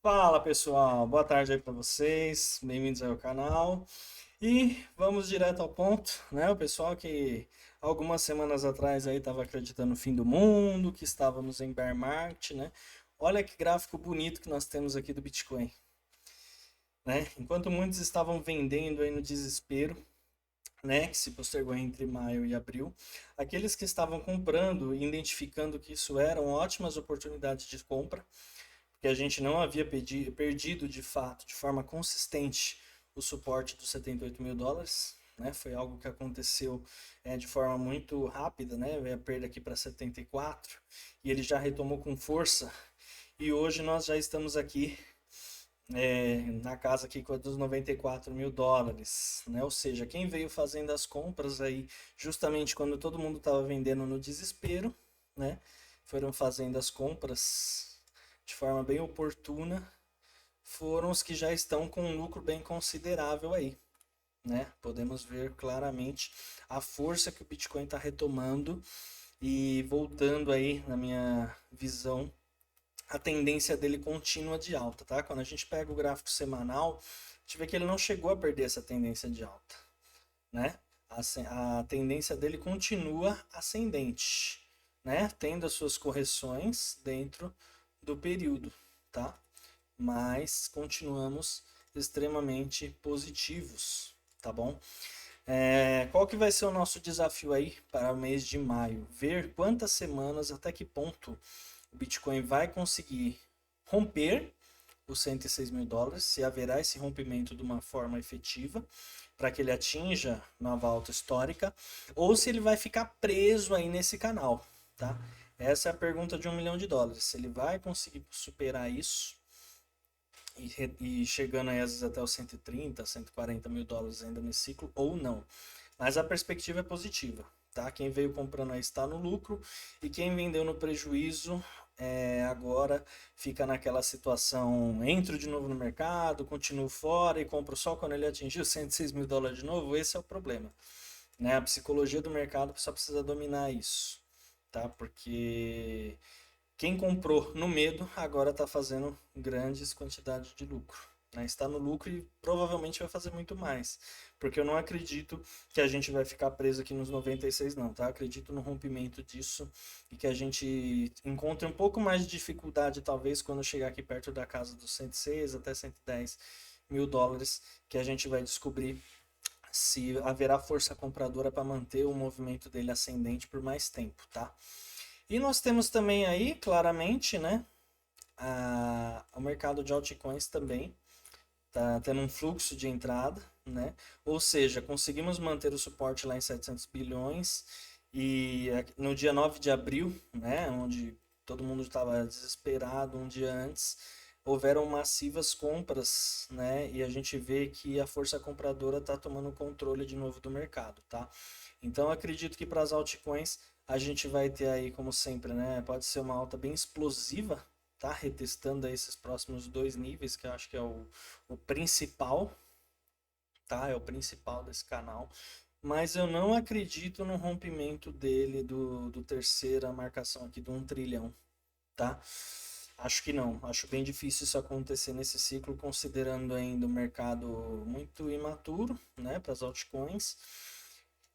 Fala pessoal, boa tarde aí para vocês, bem-vindos ao canal e vamos direto ao ponto, né? O pessoal que algumas semanas atrás aí estava acreditando no fim do mundo, que estávamos em bear market, né? Olha que gráfico bonito que nós temos aqui do Bitcoin, né? Enquanto muitos estavam vendendo aí no desespero, né, que se postergou entre maio e abril, aqueles que estavam comprando, identificando que isso eram ótimas oportunidades de compra, que a gente não havia perdido de fato, de forma consistente, o suporte dos 78 mil dólares. Né? Foi algo que aconteceu de forma muito rápida, né? Veio a perda aqui para 74 e ele já retomou com força. E hoje nós já estamos aqui na casa aqui dos 94 mil dólares, né? Ou seja, quem veio fazendo as compras aí justamente quando todo mundo estava vendendo no desespero, né? Foram fazendo as compras de forma bem oportuna, foram os que já estão com um lucro bem considerável aí, né? Podemos ver claramente a força que o Bitcoin está retomando e voltando aí na minha visão a tendência dele contínua de alta, tá? Quando a gente pega o gráfico semanal, a gente vê que ele não chegou a perder essa tendência de alta, né? A tendência dele continua ascendente, né? Tendo as suas correções dentro do período, tá? Mas continuamos extremamente positivos, tá bom? Qual que vai ser o nosso desafio aí para o mês de maio? Ver quantas semanas, até que ponto o Bitcoin vai conseguir romper os 106 mil dólares, se haverá esse rompimento de uma forma efetiva para que ele atinja nova alta histórica, ou se ele vai ficar preso aí nesse canal, tá? Essa é a pergunta de US$ 1 milhão. Se ele vai conseguir superar isso e chegando aí às vezes até os 130, 140 mil dólares ainda nesse ciclo, ou não. Mas a perspectiva é positiva, tá? Quem veio comprando aí está no lucro e quem vendeu no prejuízo agora fica naquela situação, entro de novo no mercado, continuo fora e compro só quando ele atingir os 106 mil dólares de novo. Esse é o problema, né? A psicologia do mercado só precisa dominar isso, tá? Porque quem comprou no medo agora está fazendo grandes quantidades de lucro. Né? Está no lucro e provavelmente vai fazer muito mais. Porque eu não acredito que a gente vai ficar preso aqui nos 96, não. Tá? Acredito no rompimento disso e que a gente encontre um pouco mais de dificuldade, talvez, quando chegar aqui perto da casa dos 106 até 110 mil dólares, que a gente vai descobrir se haverá força compradora para manter o movimento dele ascendente por mais tempo, tá? E nós temos também aí, claramente, né, o mercado de altcoins também está tendo um fluxo de entrada, né? Ou seja, conseguimos manter o suporte lá em 700 bilhões e no dia 9 de abril, né, onde todo mundo estava desesperado um dia antes, houveram massivas compras, né? E a gente vê que a força compradora está tomando controle de novo do mercado, tá? Então acredito que para as altcoins a gente vai ter aí, como sempre, né? Pode ser uma alta bem explosiva, tá? Retestando aí esses próximos dois níveis, que eu acho que é o principal, tá? É o principal desse canal. Mas eu não acredito no rompimento dele do terceira marcação aqui do 1 trilhão, tá? Acho que não. Acho bem difícil isso acontecer nesse ciclo, considerando ainda o mercado muito imaturo, né, para as altcoins.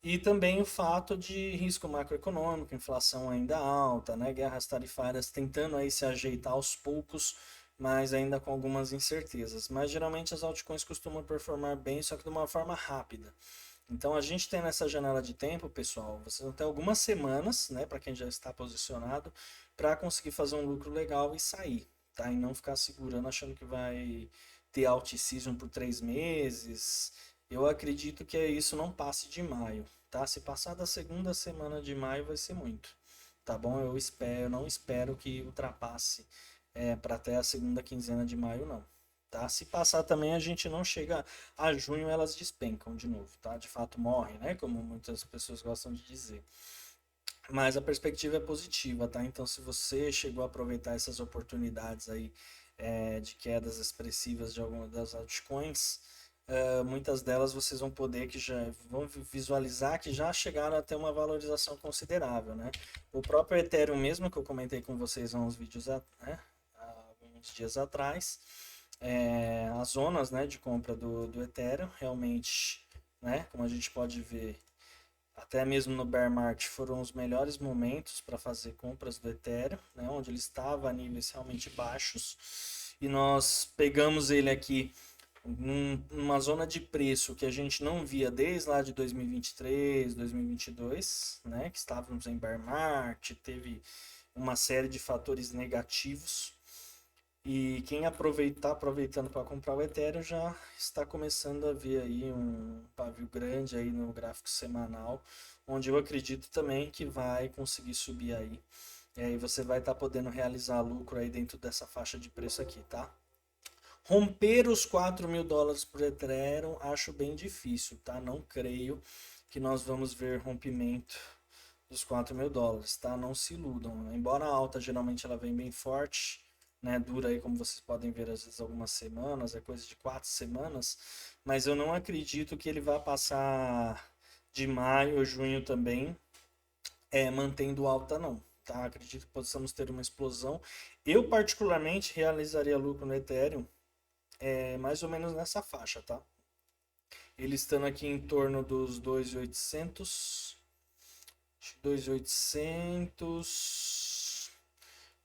E também o fato de risco macroeconômico, inflação ainda alta, né, guerras tarifárias tentando aí se ajeitar aos poucos, mas ainda com algumas incertezas. Mas geralmente as altcoins costumam performar bem, só que de uma forma rápida. Então a gente tem nessa janela de tempo, pessoal, vocês vão ter algumas semanas, né, para quem já está posicionado, para conseguir fazer um lucro legal e sair, tá? E não ficar segurando achando que vai ter alt season por 3 meses. Eu acredito que isso não passe de maio, tá? Se passar da segunda semana de maio vai ser muito, tá bom? Eu não espero que ultrapasse para até a segunda quinzena de maio, não. Tá? Se passar também, a gente não chega a junho, elas despencam de novo, tá? De fato morrem, né? Como muitas pessoas gostam de dizer. Mas a perspectiva é positiva, tá? Então, se você chegou a aproveitar essas oportunidades aí de quedas expressivas de algumas das altcoins, muitas delas vocês vão poder que já vão visualizar que já chegaram a ter uma valorização considerável, né? O próprio Ethereum mesmo que eu comentei com vocês há uns vídeos, né? alguns dias atrás. As zonas, né, de compra do Ethereum realmente, né, como a gente pode ver, até mesmo no bear market foram os melhores momentos para fazer compras do Ethereum, né, onde ele estava a níveis realmente baixos, e nós pegamos ele aqui numa zona de preço que a gente não via desde lá de 2023, 2022, né, que estávamos em bear market, teve uma série de fatores negativos. E quem está aproveitando para comprar o Ethereum já está começando a ver aí um pavio grande aí no gráfico semanal, onde eu acredito também que vai conseguir subir aí. E aí você vai estar podendo realizar lucro aí dentro dessa faixa de preço aqui, tá? Romper os 4 mil dólares por Ethereum acho bem difícil, tá? Não creio que nós vamos ver rompimento dos 4 mil dólares, tá? Não se iludam. Embora a alta geralmente ela vem bem forte, né? Dura aí, como vocês podem ver, às vezes algumas semanas, é coisa de 4 semanas, mas eu não acredito que ele vá passar de maio ou junho também, mantendo alta não. Tá? Acredito que possamos ter uma explosão. Eu particularmente realizaria lucro no Ethereum mais ou menos nessa faixa, tá? Ele estando aqui em torno dos 2.800, 2.800,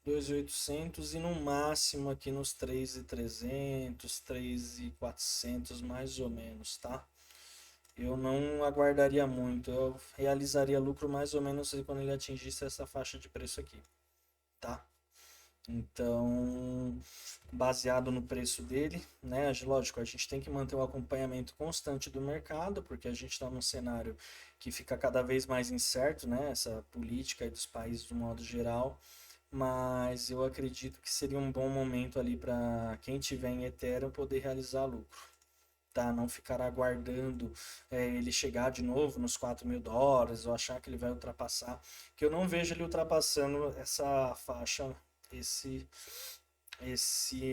2.800 e no máximo aqui nos 3.300, 3.400 mais ou menos, tá? Eu não aguardaria muito, eu realizaria lucro mais ou menos quando ele atingisse essa faixa de preço aqui, tá? Então, baseado no preço dele, né? Lógico, a gente tem que manter o acompanhamento constante do mercado, porque a gente está num cenário que fica cada vez mais incerto, né? Essa política aí dos países do modo geral. Mas eu acredito que seria um bom momento ali para quem tiver em Ethereum poder realizar lucro. Tá? Não ficar aguardando ele chegar de novo nos 4 mil dólares ou achar que ele vai ultrapassar. Que eu não vejo ele ultrapassando essa faixa esse,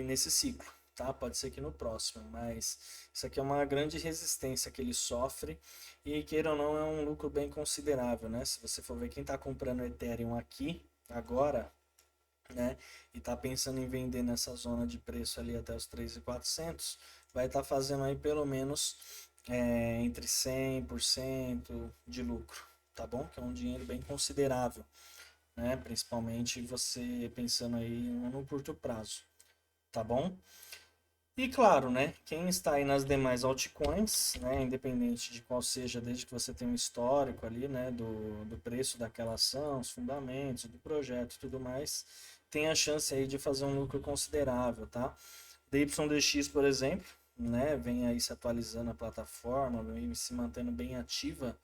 nesse ciclo, tá? Pode ser que no próximo, mas isso aqui é uma grande resistência que ele sofre e, queira ou não, é um lucro bem considerável, né? Se você for ver quem está comprando Ethereum aqui, agora, né, e está pensando em vender nessa zona de preço ali até os 3.400, vai estar fazendo aí pelo menos entre 100% de lucro, tá bom? Que é um dinheiro bem considerável, né? Principalmente você pensando aí no curto prazo, tá bom? E claro, né? Quem está aí nas demais altcoins, né? Independente de qual seja, desde que você tenha um histórico ali, né? Do preço daquela ação, os fundamentos, do projeto e tudo mais, tem a chance aí de fazer um lucro considerável, tá? DYDX, por exemplo, né? Vem aí se atualizando a plataforma, vem se mantendo bem ativa,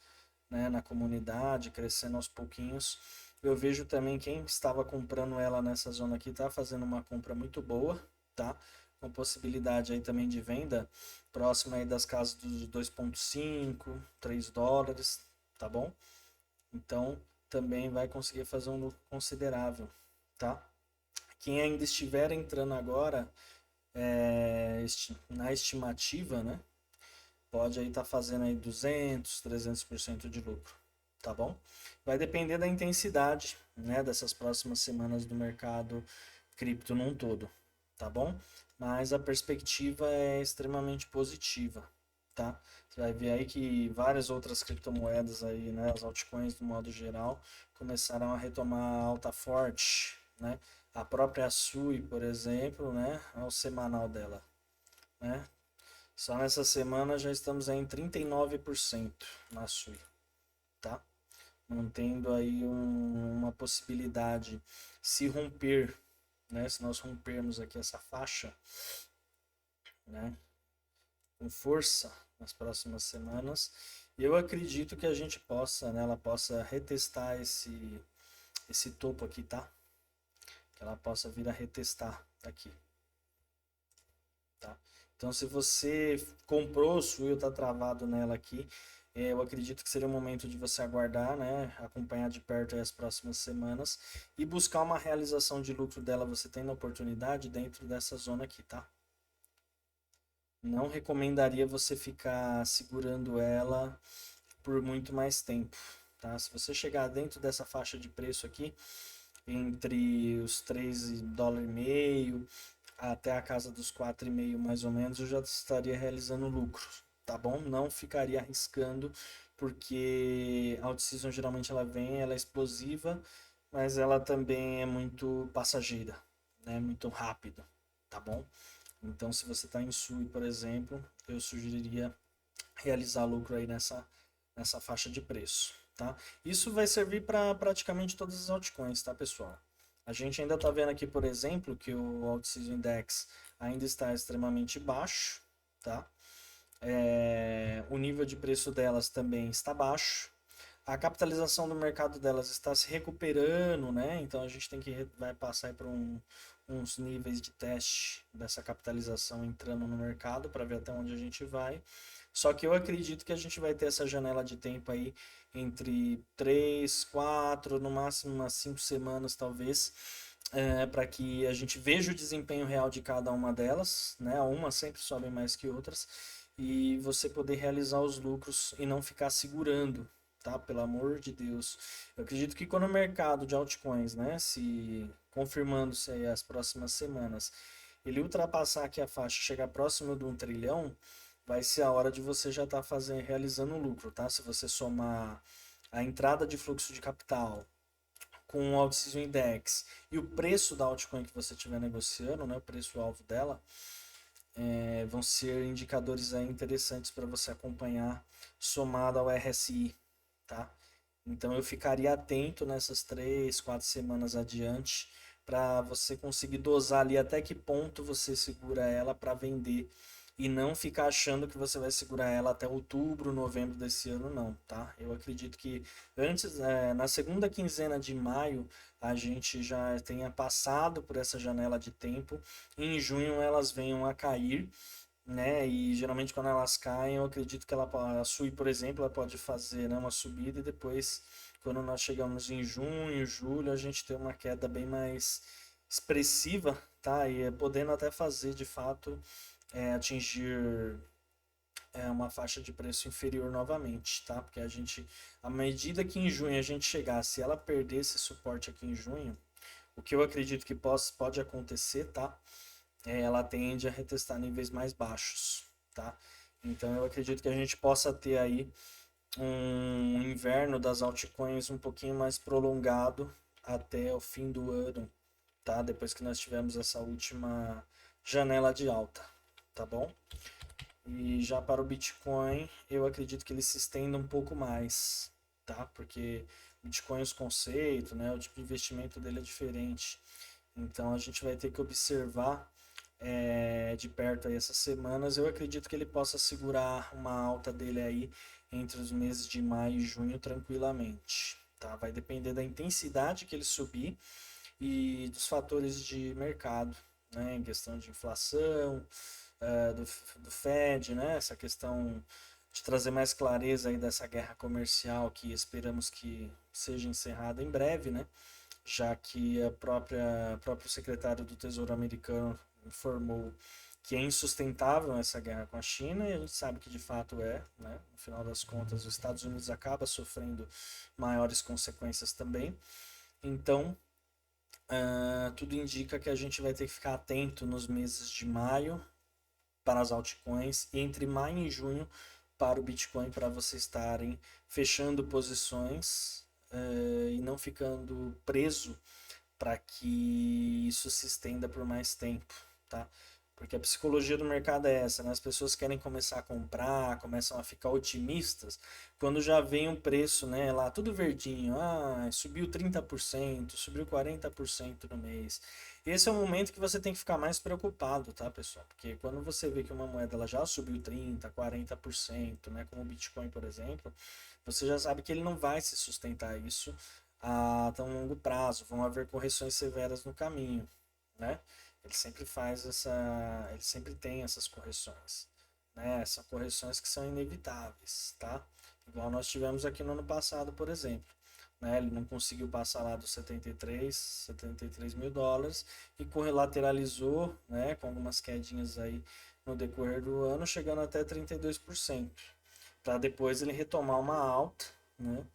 né, na comunidade, crescendo aos pouquinhos. Eu vejo também quem estava comprando ela nessa zona aqui está fazendo uma compra muito boa, tá? Com possibilidade aí também de venda próxima aí das casas dos 2,5, 3 dólares, tá bom? Então também vai conseguir fazer um lucro considerável, tá? Quem ainda estiver entrando agora na estimativa, né? Pode aí estar fazendo aí 200, 300% de lucro, tá bom? Vai depender da intensidade, né, dessas próximas semanas do mercado cripto num todo, tá bom? Mas a perspectiva é extremamente positiva, tá? Você vai ver aí que várias outras criptomoedas aí, né, as altcoins do modo geral, começaram a retomar alta forte, né? A própria SUI, por exemplo, né, ao semanal dela, né? Só nessa semana já estamos aí em 39% na SUI, tá? Mantendo aí uma possibilidade, se romper, né? Se nós rompermos aqui essa faixa, né? Com força nas próximas semanas, eu acredito que a gente possa, né? Ela possa retestar esse topo aqui, tá? Que ela possa vir a retestar aqui, tá? Então, se você comprou o SUI ou está travado nela aqui, eu acredito que seria o momento de você aguardar, né? Acompanhar de perto as próximas semanas e buscar uma realização de lucro dela. Você tem a oportunidade dentro dessa zona aqui, tá? Não recomendaria você ficar segurando ela por muito mais tempo, tá? Se você chegar dentro dessa faixa de preço aqui, entre os 3,5 dólares até a casa dos 4,5 mais ou menos, eu já estaria realizando lucro, tá bom? Não ficaria arriscando, porque a out-season geralmente ela é explosiva, mas ela também é muito passageira, né? Muito rápido, tá bom? Então, se você está em SUI, por exemplo, eu sugeriria realizar lucro aí nessa faixa de preço, tá? Isso vai servir para praticamente todas as altcoins, tá, pessoal? A gente ainda está vendo aqui, por exemplo, que o Alt-Season Index ainda está extremamente baixo, tá? O nível de preço delas também está baixo. A capitalização do mercado delas está se recuperando, né? Então a gente vai passar por uns níveis de teste dessa capitalização entrando no mercado para ver até onde a gente vai. Só que eu acredito que a gente vai ter essa janela de tempo aí entre 3, 4, no máximo umas 5 semanas talvez, para que a gente veja o desempenho real de cada uma delas, né? Uma sempre sobe mais que outras, e você poder realizar os lucros e não ficar segurando, tá? Pelo amor de Deus. Eu acredito que quando o mercado de altcoins, né, se confirmando-se aí as próximas semanas, ele ultrapassar aqui a faixa, chegar próximo de 1 trilhão, vai ser a hora de você já estar realizando lucro, tá? Se você somar a entrada de fluxo de capital com o Alt-Season Index e o preço da altcoin que você estiver negociando, né, o preço-alvo dela, vão ser indicadores aí interessantes para você acompanhar somado ao RSI, tá? Então eu ficaria atento nessas 3, 4 semanas adiante para você conseguir dosar ali até que ponto você segura ela para vender e não ficar achando que você vai segurar ela até outubro, novembro desse ano, não, tá? Eu acredito que antes, na segunda quinzena de maio, a gente já tenha passado por essa janela de tempo. Em junho elas venham a cair, né? E geralmente quando elas caem, eu acredito que a SUI, por exemplo, ela pode fazer, né, uma subida e depois, quando nós chegamos em junho, julho, a gente tem uma queda bem mais expressiva, tá? E podendo até fazer, de fato, atingir uma faixa de preço inferior novamente, tá? Porque à medida que em junho a gente chegar, se ela perder esse suporte aqui em junho, o que eu acredito que pode acontecer, tá? Ela tende a retestar níveis mais baixos, tá? Então eu acredito que a gente possa ter aí um inverno das altcoins um pouquinho mais prolongado até o fim do ano, tá? Depois que nós tivemos essa última janela de alta, tá bom? E já para o Bitcoin, eu acredito que ele se estenda um pouco mais, tá? Porque Bitcoin, os conceitos, né? O tipo de investimento dele é diferente. Então a gente vai ter que observar de perto aí essas semanas. Eu acredito que ele possa segurar uma alta dele aí entre os meses de maio e junho tranquilamente, tá? Vai depender da intensidade que ele subir e dos fatores de mercado, né? Em questão de inflação, do Fed, né? Essa questão de trazer mais clareza aí dessa guerra comercial que esperamos que seja encerrada em breve, né? Já que próprio secretário do Tesouro americano informou que é insustentável essa guerra com a China, e a gente sabe que de fato né? No final das contas, os Estados Unidos acaba sofrendo maiores consequências também. Então, tudo indica que a gente vai ter que ficar atento nos meses de maio para as altcoins, e entre maio e junho para o Bitcoin, para vocês estarem fechando posições e não ficando preso para que isso se estenda por mais tempo, tá? Porque a psicologia do mercado é essa, né? As pessoas querem começar a comprar, começam a ficar otimistas, quando já vem um preço, né, lá tudo verdinho, subiu 30%, subiu 40% no mês. Esse é o momento que você tem que ficar mais preocupado, tá, pessoal? Porque quando você vê que uma moeda ela já subiu 30, 40%, né, como o Bitcoin, por exemplo, você já sabe que ele não vai se sustentar isso a tão longo prazo, vão haver correções severas no caminho, né? Ele sempre tem essas correções, né? São correções que são inevitáveis, tá? Igual nós tivemos aqui no ano passado, por exemplo, né? Ele não conseguiu passar lá dos 73 mil dólares e correlateralizou, né? Com algumas quedinhas aí no decorrer do ano, chegando até 32%, para depois ele retomar uma alta, né?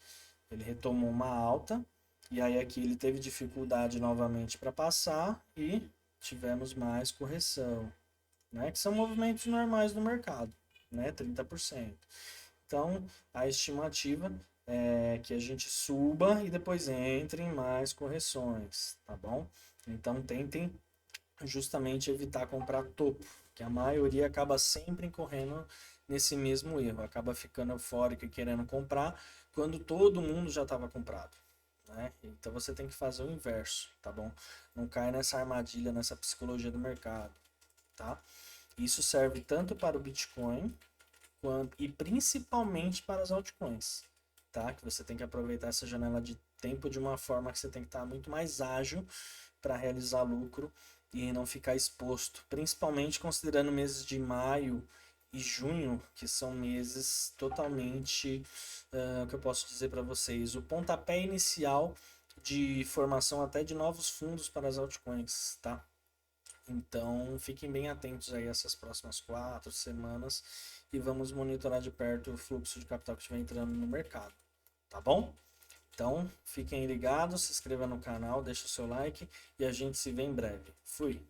Ele retomou uma alta, e aí aqui ele teve dificuldade novamente para passar e tivemos mais correção, né? Que são movimentos normais do mercado, né? 30%. Então, a estimativa é que a gente suba e depois entre em mais correções, tá bom? Então, tentem justamente evitar comprar topo, que a maioria acaba sempre incorrendo nesse mesmo erro, acaba ficando eufórico e querendo comprar quando todo mundo já estava comprado, né? Então você tem que fazer o inverso, tá bom? Não cai nessa armadilha, nessa psicologia do mercado, tá? Isso serve tanto para o Bitcoin quanto e principalmente para as altcoins, tá? Que você tem que aproveitar essa janela de tempo de uma forma que você tem que estar muito mais ágil para realizar lucro e não ficar exposto, principalmente considerando meses de maio e junho, que são meses totalmente, o que eu posso dizer para vocês, o pontapé inicial de formação até de novos fundos para as altcoins, tá? Então, fiquem bem atentos aí essas próximas 4 semanas e vamos monitorar de perto o fluxo de capital que estiver entrando no mercado, tá bom? Então, fiquem ligados, se inscreva no canal, deixa o seu like e a gente se vê em breve. Fui!